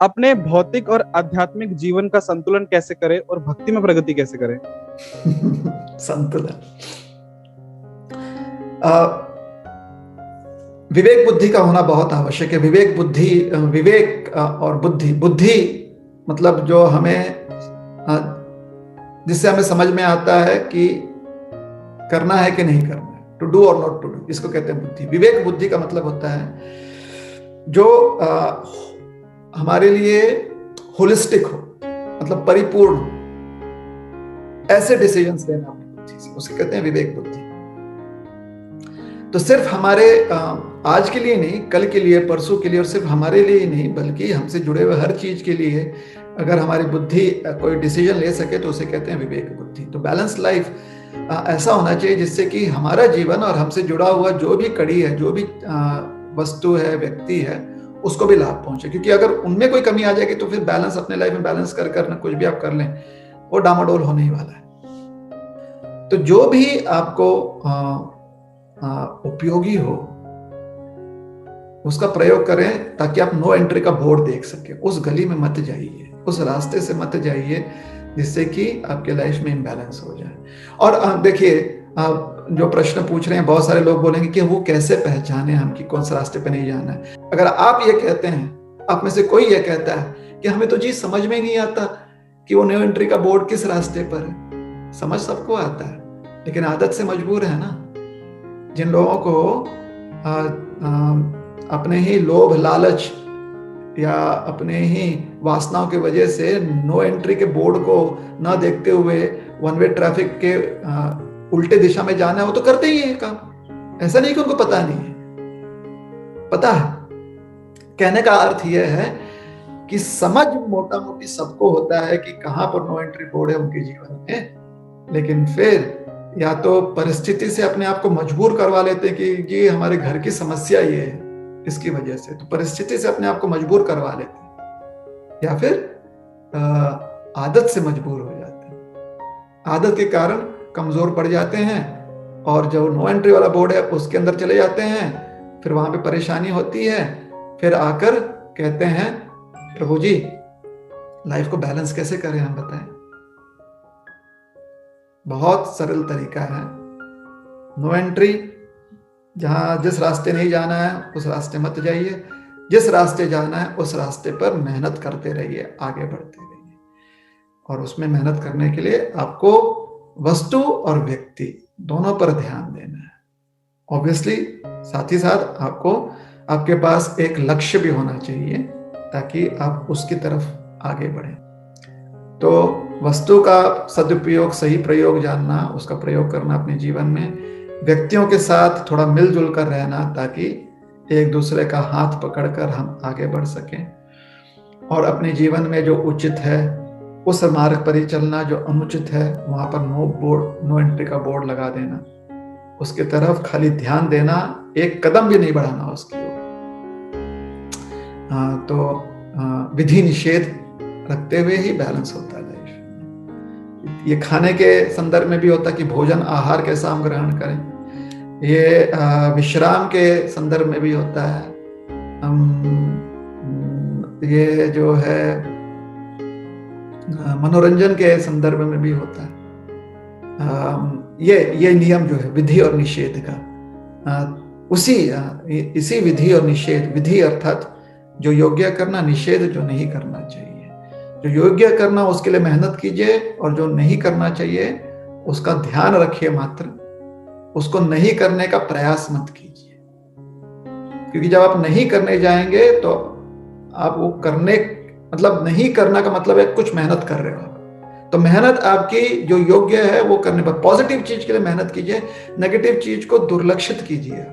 अपने भौतिक और आध्यात्मिक जीवन का संतुलन कैसे करें और भक्ति में प्रगति कैसे करें? संतुलन, विवेक बुद्धि का होना बहुत आवश्यक है। विवेक बुद्धि, विवेक और बुद्धि, बुद्धि मतलब जो हमें, जिससे हमें समझ में आता है कि करना है कि नहीं करना है, टू डू और नॉट टू डू, इसको कहते हैं बुद्धि। विवेक बुद्धि का मतलब होता है जो हमारे लिए होलिस्टिक हो, मतलब परिपूर्ण, ऐसे डिसीजंस लेना अपनी बुद्धि से, उसके कहते हैं विवेक बुद्धि। तो सिर्फ हमारे आज के लिए नहीं, कल के लिए, परसों के लिए, और सिर्फ हमारे लिए ही नहीं बल्कि हमसे जुड़े हुए हर चीज के लिए अगर हमारी बुद्धि कोई डिसीजन ले सके तो उसे कहते हैं विवेक बुद्धि। तो बैलेंस लाइफ ऐसा होना चाहिए जिससे कि हमारा जीवन और हमसे जुड़ा हुआ जो भी कड़ी है, जो भी वस्तु है, व्यक्ति है, उसको भी लाभ पहुंचे। क्योंकि अगर उनमें कोई कमी आ जाएगी तो फिर बैलेंस, अपने लाइफ में बैलेंस कर करना कुछ भी आप कर लें, वो डामाडोल होने ही वाला है। तो जो भी आपको उपयोगी हो उसका प्रयोग करें ताकि आप नो एंट्री का बोर्ड देख सके। उस गली में मत जाइए, उस रास्ते से मत जाइए जिससे कि आपके लाइफ में इम्बैलेंस हो जाए। और देखिए, जो प्रश्न पूछ रहे हैं, बहुत सारे लोग बोलेंगे कि वो कैसे पहचाने हम कि कौन से रास्ते पे नहीं जाना है। अगर आप ये कहते हैं, आप में से कोई ये कहता है कि हमें तो जी समझ में नहीं आता कि वो नो एंट्री का बोर्ड किस रास्ते पर है, समझ सबको आता है लेकिन आदत से मजबूर है ना। जिन लोगों को अपने ही लोभ लालच या अपने ही वासनाओं की वजह से नो एंट्री के बोर्ड को ना देखते हुए वन वे ट्रैफिक के उल्टे दिशा में जाना है, वो तो करते ही है काम। ऐसा नहीं कि उनको पता नहीं है, पता है। कहने का अर्थ यह है कि समझ मोटा मोटी सबको होता है कि कहां पर नो एंट्री बोर्ड है उनके जीवन में, लेकिन फिर या तो परिस्थिति से अपने आप को मजबूर करवा लेते हैं कि ये हमारे घर की समस्या ये है, इसकी वजह से, तो परिस्थिति से अपने आप को मजबूर करवा लेते हैं, या फिर आदत से मजबूर हो जाते हैं। आदत के कारण कमजोर पड़ जाते हैं और जो नो एंट्री वाला बोर्ड है उसके अंदर चले जाते हैं, फिर वहां पे परेशानी होती है। फिर आकर कहते हैं, प्रभु जी लाइफ को बैलेंस कैसे करें, हम बताएं। बहुत सरल तरीका है, नो एंट्री, जहां जिस रास्ते नहीं जाना है उस रास्ते मत जाइए, जिस रास्ते जाना है उस रास्ते पर मेहनत करते रहिए, आगे बढ़ते रहिए। और उसमें मेहनत करने के लिए आपको वस्तु और व्यक्ति दोनों पर ध्यान देना है। ऑब्वियसली साथ ही साथ आपको आपके पास एक लक्ष्य भी होना चाहिए ताकि आप उसकी तरफ आगे बढ़ें। तो वस्तु का सदुपयोग, सही प्रयोग जानना, उसका प्रयोग करना अपने जीवन में, व्यक्तियों के साथ थोड़ा मिलजुल कर रहना ताकि एक दूसरे का हाथ पकड़कर हम आगे बढ़ सकें, और अपने जीवन में जो उचित है उस मार्ग पर ही चलना, जो अनुचित है वहां पर नो एंट्री का बोर्ड लगा देना, उसके तरफ खाली ध्यान देना, एक कदम भी नहीं बढ़ाना उसकी ओर। तो विधि निषेध रखते हुए ही बैलेंस होता है लाइफ। ये खाने के संदर्भ में भी होता है कि भोजन आहार कैसा हम ग्रहण करें, ये विश्राम के संदर्भ में भी होता है, ये जो है मनोरंजन के संदर्भ में भी होता है। ये नियम जो है विधि और निषेध का, इसी विधि और निषेध, विधि अर्थात जो योग्य करना, निषेध जो नहीं करना चाहिए। जो योग्य करना उसके लिए मेहनत कीजिए, और जो नहीं करना चाहिए उसका ध्यान रखिए मात्र, उसको नहीं करने का प्रयास मत कीजिए। क्योंकि जब आप नहीं करने जाएंगे तो आप वो करने, मतलब नहीं करना का मतलब है कुछ मेहनत कर रहे हो आप, तो मेहनत आपकी जो योग्य है वो करने पर, पॉजिटिव चीज के लिए मेहनत कीजिए, नेगेटिव चीज को दुर्लक्षित कीजिए।